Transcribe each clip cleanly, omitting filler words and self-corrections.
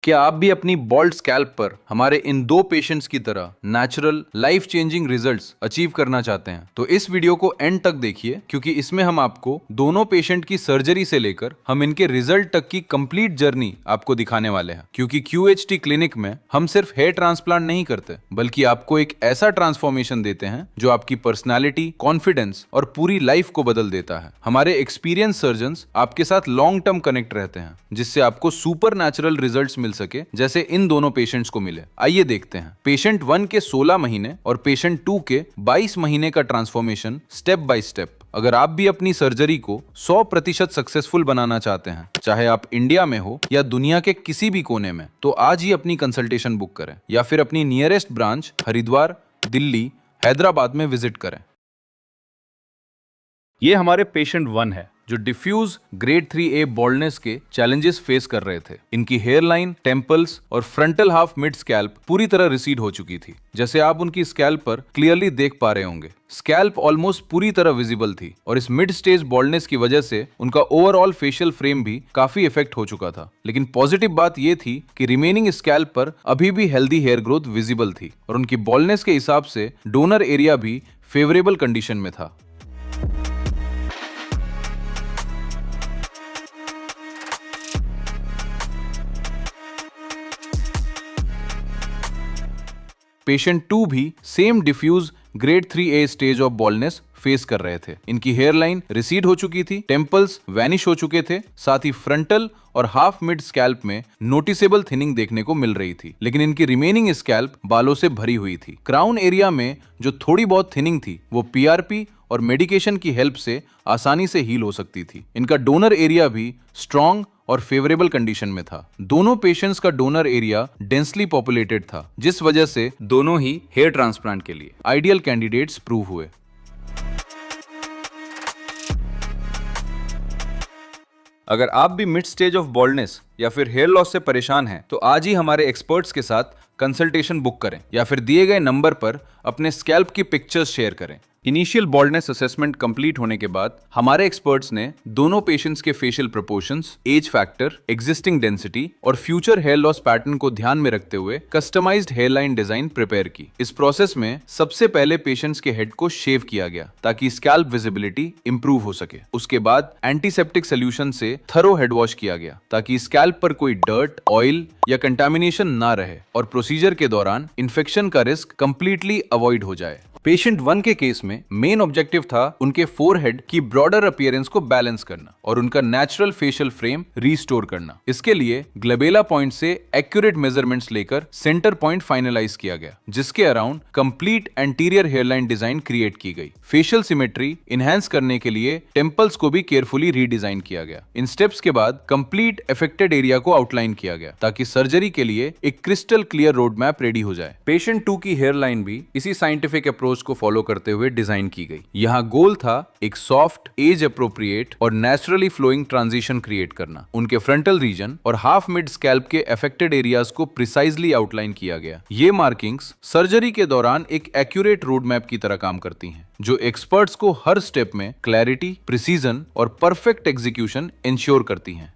क्या आप भी अपनी बॉल्ड स्कैल्प पर हमारे इन दो पेशेंट्स की तरह natural life changing results achieve करना चाहते हैं? तो इस वीडियो को एंड तक देखिए, क्योंकि इसमें हम आपको दोनों पेशेंट की सर्जरी से लेकर हम इनके रिजल्ट तक की कंप्लीट जर्नी आपको दिखाने वाले हैं। क्योंकि QHT क्लिनिक में हम सिर्फ हेयर ट्रांसप्लांट नहीं करते, बल्कि आपको एक ऐसा ट्रांसफॉर्मेशन देते हैं जो आपकी पर्सनैलिटी, कॉन्फिडेंस और पूरी लाइफ को बदल देता है। हमारे एक्सपीरियंस सर्जन्स आपके साथ लॉन्ग टर्म कनेक्ट रहते हैं, जिससे आपको सुपर नेचुरल रिजल्ट्स मिल सके, जैसे इन दोनों पेशेंट्स को मिले। आइए देखते हैं पेशेंट 1 के 16 महीने और पेशेंट 2 के 22 महीने का ट्रांसफॉर्मेशन स्टेप बाय स्टेप। अगर आप भी अपनी सर्जरी को 100% सक्सेसफुल बनाना चाहते हैं, चाहे आप इंडिया में हो या दुनिया के किसी भी कोने में, तो आज ही अपनी कंसल्टेशन बुक करें या फिर अपनी नियरेस्ट ब्रांच हरिद्वार, दिल्ली, हैदराबाद में विजिट करें। ये हमारे पेशेंट 1 है जो डिफ्यूज ग्रेड 3A बॉल्डनेस के चैलेंजेस फेस कर रहे थे। इनकी हेयर लाइन, टेम्पल्स और फ्रंटल हाफ मिड स्कैल्प पूरी तरह रिसीड हो चुकी थी, जैसे आप उनकी स्कैल्प पर क्लियरली देख पा रहे होंगे। स्कैल्प ऑलमोस्ट पूरी तरह विजिबल थी और इस मिड स्टेज बॉल्डनेस की वजह से उनका ओवरऑल फेशियल फ्रेम भी काफी इफेक्ट हो चुका था। लेकिन पॉजिटिव बात यह थी कि रिमेनिंग स्कैल्प पर अभी भी हेल्दी हेयर ग्रोथ विजिबल थी और उनकी बॉल्डनेस के हिसाब से डोनर एरिया भी फेवरेबल कंडीशन में था। पेशेंट 2 भी same diffuse grade 3A stage of baldness face कर रहे थे। इनकी हेयर लाइन रिसीड हो चुकी थी, टेम्पल्स वैनिश हो चुके थे, साथ ही फ्रंटल और हाफ मिड स्कैल्प में नोटिसेबल थिनिंग देखने को मिल रही थी। लेकिन इनकी रिमेनिंग स्कैल्प बालों से भरी हुई थी। क्राउन एरिया में जो थोड़ी बहुत थिनिंग थी, वो PRP और मेडिकेशन की हेल्प से आसानी से हील हो सकती थी। इनका डोनर एरिया भी स्ट्रॉन्ग और फेवरेबल कंडीशन में था। दोनों पेशेंट्स का डोनर एरिया डेंसली पॉपुलेटेड था, जिस वजह से दोनों ही हेयर ट्रांसप्लांट के लिए आइडियल कैंडिडेट्स प्रूव हुए। अगर आप भी मिड स्टेज ऑफ बॉल्डनेस या फिर हेयर लॉस से परेशान हैं, तो आज ही हमारे एक्सपर्ट्स के साथ कंसल्टेशन बुक करें या फिर दिए गए नंबर पर अपने स्कैल्प की पिक्चर्स शेयर करें। इनिशियल बॉल्डनेस असेसमेंट कंप्लीट होने के बाद हमारे एक्सपर्ट्स ने दोनों पेशेंट्स के facial proportions, age factor, existing density और फ्यूचर हेयर लॉस पैटर्न को ध्यान में रखते हुए customised hair line design prepare की। इस प्रोसेस में सबसे पहले पेशेंट्स के हेड को शेव किया गया ताकि स्कैल्प विजिबिलिटी इंप्रूव हो सके। उसके बाद एंटीसेप्टिक सोल्यूशन से थरो हेड वॉश किया गया ताकि स्कैल्प पर कोई डर्ट, ऑयल या कंटामिनेशन ना रहे और प्रोसीजर के दौरान इन्फेक्शन का रिस्क कंप्लीटली अवॉइड हो जाए। पेशेंट 1 के केस में मेन ऑब्जेक्टिव था उनके फोरहेड की ब्रॉडर अपीयरेंस को बैलेंस करना और उनका नेचुरल फेशियल फ्रेम रीस्टोर करना। इसके लिए ग्लबेला पॉइंट से एक्यूरेट मेजरमेंट्स लेकर सेंटर पॉइंट फाइनलाइज किया गया, जिसके around complete anterior hairline design create की गई। फेशियल सिमेट्री इनहेंस करने के लिए टेम्पल्स को भी केयरफुली रीडिजाइन किया गया। इन स्टेप्स के बाद कंप्लीट अफेक्टेड एरिया को आउटलाइन किया गया ताकि सर्जरी के लिए एक crystal clear road map ready हो जाए। पेशेंट 2 की हेयरलाइन भी इसी साइंटिफिक अप्रोच को फॉलो करते हुए डिजाइन की गई। यहाँ गोल था एक सॉफ्ट, एज अप्रोप्रिएट और नेचुरली फ्लोइंग ट्रांजिशन क्रिएट करना। उनके फ्रंटल रीजन और हाफ मिड स्कैल्प के अफेक्टेड एरियाज को प्रिसाइजली आउटलाइन किया गया। ये मार्किंग्स सर्जरी के दौरान एक एक्यूरेट रोड मैप की तरह काम करती हैं, जो एक्सपर्ट्स को हर स्टेप में क्लैरिटी, प्रिसीजन और परफेक्ट एग्जीक्यूशन इंश्योर करती हैं।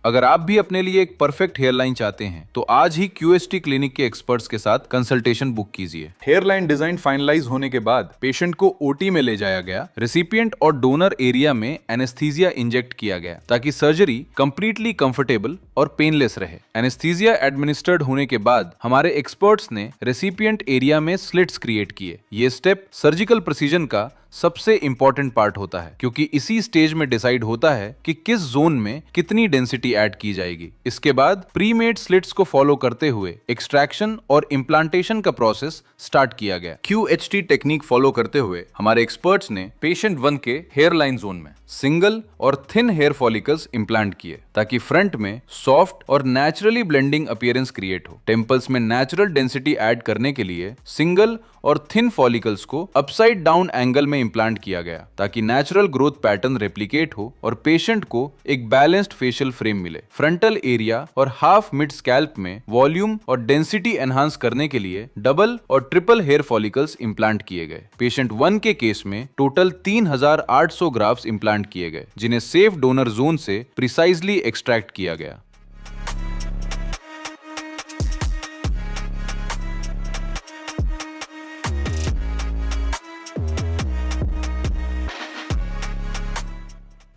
अगर आप भी अपने लिए एक परफेक्ट हेयरलाइन चाहते हैं, तो आज ही QHT क्लिनिक के एक्सपर्ट्स के साथ कंसल्टेशन बुक कीजिए। हेयरलाइन डिजाइन फाइनलाइज होने के बाद पेशेंट को OT में ले जाया गया। रेसिपिएंट और डोनर एरिया में एनेस्थीसिया इंजेक्ट किया गया ताकि सर्जरी कंप्लीटली कंफर्टेबल और पेनलेस रहे। एनेस्थीसिया एडमिनिस्टर्ड होने के बाद हमारे एक्सपर्ट्स ने रेसिपिएंट एरिया में स्लिट्स क्रिएट किए। ये स्टेप सर्जिकल प्रिसीजन का सबसे इंपॉर्टेंट पार्ट होता है, क्योंकि इसी स्टेज में डिसाइड होता है कि किस जोन में कितनी डेंसिटी ऐड की जाएगी। इसके बाद प्री मेड स्लिट्स को फॉलो करते हुए एक्सट्रैक्शन और इम्प्लांटेशन का प्रोसेस स्टार्ट किया गया। QHT टेक्निक फॉलो करते हुए हमारे एक्सपर्ट्स ने पेशेंट 1 के हेयर लाइन जोन में सिंगल और थिन हेयर फॉलिकल्स इम्प्लांट किए ताकि फ्रंट में सॉफ्ट और नेचुरली ब्लेंडिंग अपीयरेंस क्रिएट हो। टेम्पल्स में नेचुरल डेंसिटी ऐड करने के लिए सिंगल और थिन फॉलिकल्स को अपसाइड डाउन एंगल में इम्प्लांट किया गया ताकि नेचुरल ग्रोथ पैटर्न रेप्लिकेट हो और पेशेंट को एक बैलेंस्ड फेशियल फ्रेम मिले। फ्रंटल एरिया और हाफ मिड स्कैल्प में वॉल्यूम और डेंसिटी एनहांस करने के लिए डबल और ट्रिपल हेयर फॉलिकल्स इम्प्लांट किए गए। पेशेंट 1 के केस में टोटल 3800 ग्राफ्ट्स इम्प्लांट किए गए, जिन्हें सेफ डोनर जोन से प्रिसाइजली एक्सट्रैक्ट किया गया।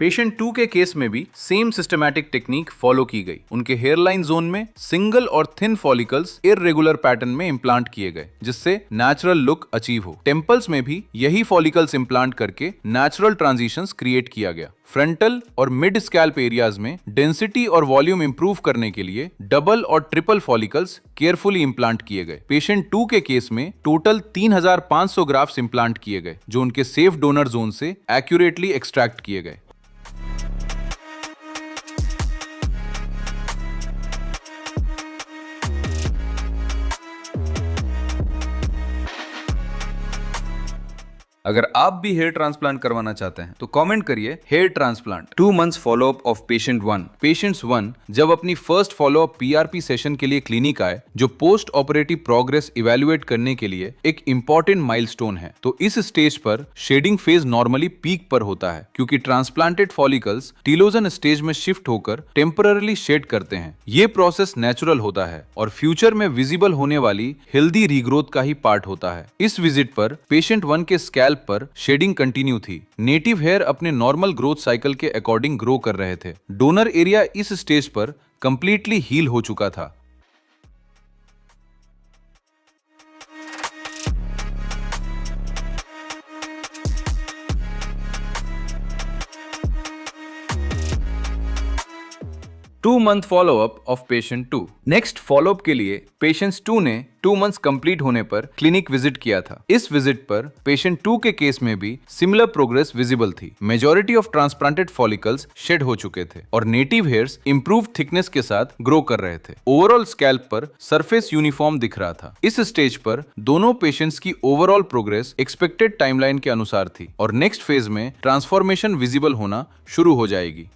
पेशेंट 2 के केस में भी सेम सिस्टमैटिक टेक्निक फॉलो की गई। उनके हेयरलाइन जोन में सिंगल और थिन फॉलिकल्स इररेगुलर पैटर्न में इम्प्लांट किए गए, जिससे नेचुरल लुक अचीव हो। टेम्पल्स में भी यही फॉलिकल्स इम्प्लांट करके नेचुरल ट्रांजिशंस क्रिएट किया गया। फ्रंटल और मिड स्कैल्प एरियाज में डेंसिटी और वॉल्यूम इंप्रूव करने के लिए डबल और ट्रिपल फॉलिकल्स केयरफुली इम्प्लांट किए गए। पेशेंट 2 के केस में टोटल 3500 ग्राफ्ट्स इम्प्लांट किए गए, जो उनके सेफ डोनर जोन से एक्यूरेटली एक्सट्रैक्ट किए गए। अगर आप भी हेयर ट्रांसप्लांट करवाना चाहते हैं तो कमेंट करिए hair transplant. 2 months follow up of patient 1। Patients 1 जब अपनी फर्स्ट फॉलोअप पीआरपी सेशन के लिए क्लिनिक आए, जो पोस्ट ऑपरेटिव प्रोग्रेस इवैल्यूएट करने के लिए एक इंपॉर्टेंट माइलस्टोन है, तो इस स्टेज पर शेडिंग फेज नॉर्मली पीक पर होता है, क्योंकि ट्रांसप्लांटेड फॉलिकल्स टीलोजन स्टेज में शिफ्ट होकर टेम्पररली शेड करते हैं। ये प्रोसेस नेचुरल होता है और फ्यूचर में विजिबल होने वाली हेल्दी रीग्रोथ का ही पार्ट होता है। इस विजिट पर पेशेंट 1 के स्कैल्प पर शेडिंग कंटिन्यू थी। नेटिव हेयर अपने नॉर्मल ग्रोथ साइकिल के अकॉर्डिंग ग्रो कर रहे थे। डोनर एरिया इस स्टेज पर कंप्लीटली हील हो चुका था। Two month follow up of patient 2। Next follow up के लिए पेशेंट्स 2 ने 2 months कंप्लीट होने पर क्लिनिक विजिट किया था। इस विजिट पर पेशेंट 2 के केस में भी सिमिलर प्रोग्रेस विजिबल थी। Majority of transplanted follicles shed हो चुके थे और नेटिव हेयर्स इंप्रूव थिकनेस के साथ ग्रो कर रहे थे। ओवरऑल स्कैल्प पर सरफेस यूनिफॉर्म दिख रहा था। इस स्टेज पर दोनों पेशेंट्स की ओवरऑल प्रोग्रेस एक्सपेक्टेड टाइमलाइन के अनुसार थी और नेक्स्ट फेज में ट्रांसफॉर्मेशन विजिबल होना शुरू हो जाएगी।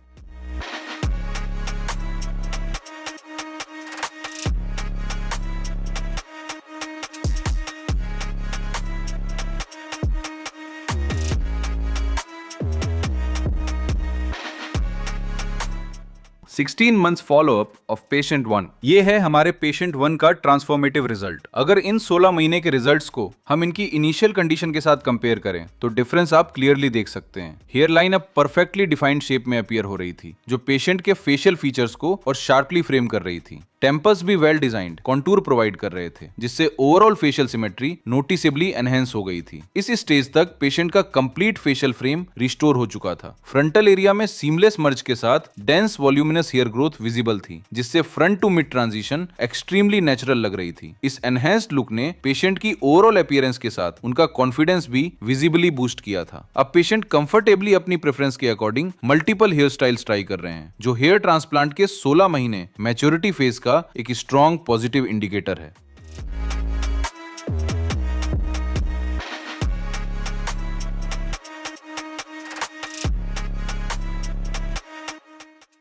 Sixteen months follow up of patient 1। ये है हमारे पेशेंट 1 का ट्रांसफॉर्मेटिव रिजल्ट। अगर इन 16 महीने के रिजल्ट्स को हम इनकी इनिशियल कंडीशन के साथ कंपेयर करें तो डिफरेंस आप क्लियरली देख सकते हैं। हेयर लाइन अब परफेक्टली डिफाइंड शेप में अपीयर हो रही थी, जो पेशेंट के फेशियल फीचर्स को और शार्पली फ्रेम कर रही थी। टेम्पल्स भी वेल डिजाइंड कॉन्टूर प्रोवाइड कर रहे थे, जिससे ओवरऑल फेशियल सिमेट्री नोटिसेबली एनहेंस हो गई थी। इस स्टेज तक पेशेंट का कंप्लीट फेशियल फ्रेम रिस्टोर हो चुका था। फ्रंटल एरिया में सीमलेस मर्ज के साथ dense voluminous hair growth visible थी, जिससे front to mid transition extremely natural लग रही थी। इस एनहेंस्ड लुक ने पेशेंट की ओवरऑल अपीयरेंस के साथ उनका कॉन्फिडेंस भी विजिबली बूस्ट किया था। अब पेशेंट कंफर्टेबली अपनी प्रेफरेंस के according multiple hair styles try कर रहे हैं, जो हेयर ट्रांसप्लांट के 16 महीने मैच्योरिटी फेज का एक स्ट्रॉन्ग पॉजिटिव इंडिकेटर है।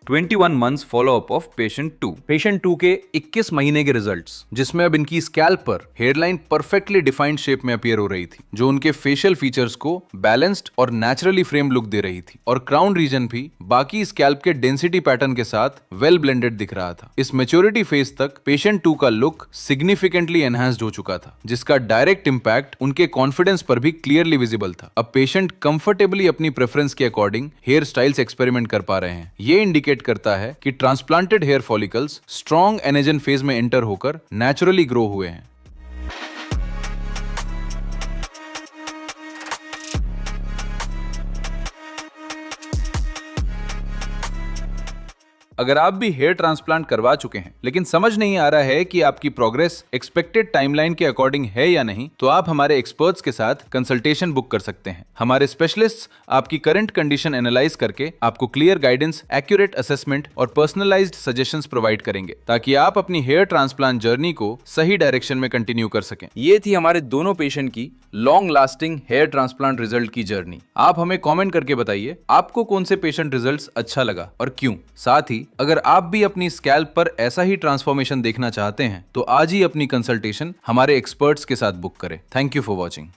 21 months follow up of patient 2। Patient 2 के 21 महीने के रिजल्ट्स, जिसमें अब इनकी स्कैल्प पर हेयरलाइन परफेक्टली डिफाइंड शेप में अपीयर हो रही थी, जो उनके फेशियल फीचर्स को बैलेंस्ड और नेचुरली फ्रेम लुक दे रही थी। और क्राउन रीजन भी बाकी स्कैल्प के डेंसिटी पैटर्न के साथ वेल ब्लेंडेड दिख रहा था। इस मैच्योरिटी फेज तक पेशेंट 2 का लुक सिग्निफिकेंटली एनहांस्ड हो चुका था, जिसका डायरेक्ट इंपैक्ट उनके कॉन्फिडेंस पर भी क्लियरली विजिबल था। अब पेशेंट कंफर्टेबली अपनी प्रेफरेंस के अकॉर्डिंग हेयर स्टाइल्स एक्सपेरिमेंट कर पा रहे हैं। ये इंडिकेट करता है कि transplanted hair follicles strong anagen phase में एंटर होकर नेचुरली ग्रो हुए हैं। अगर आप भी हेयर ट्रांसप्लांट करवा चुके हैं लेकिन समझ नहीं आ रहा है कि आपकी प्रोग्रेस एक्सपेक्टेड टाइमलाइन के अकॉर्डिंग है या नहीं, तो आप हमारे एक्सपर्ट्स के साथ कंसल्टेशन बुक कर सकते हैं। हमारे स्पेशलिस्ट्स आपकी करंट कंडीशन एनालाइज करके आपको क्लियर गाइडेंस, एक्यूरेट असेसमेंट और पर्सनलाइज्ड सजेशंस प्रोवाइड करेंगे ताकि आप अपनी हेयर ट्रांसप्लांट जर्नी को सही डायरेक्शन में कंटिन्यू कर सकें। ये थी हमारे दोनों पेशेंट की long lasting hair transplant result की जर्नी। आप हमें कमेंट करके बताइए आपको कौन से पेशेंट रिजल्ट्स अच्छा लगा और क्यों। साथ ही अगर आप भी अपनी स्कैल्प पर ऐसा ही ट्रांसफॉर्मेशन देखना चाहते हैं तो आज ही अपनी कंसल्टेशन हमारे एक्सपर्ट्स के साथ बुक करें। Thank you for watching.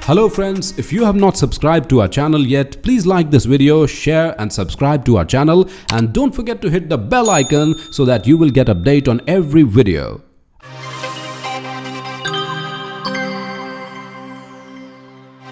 Hello friends, if you have not subscribed to our channel yet, please like this video, share and subscribe to our channel, and don't forget to hit the bell icon so that you will get update on every video.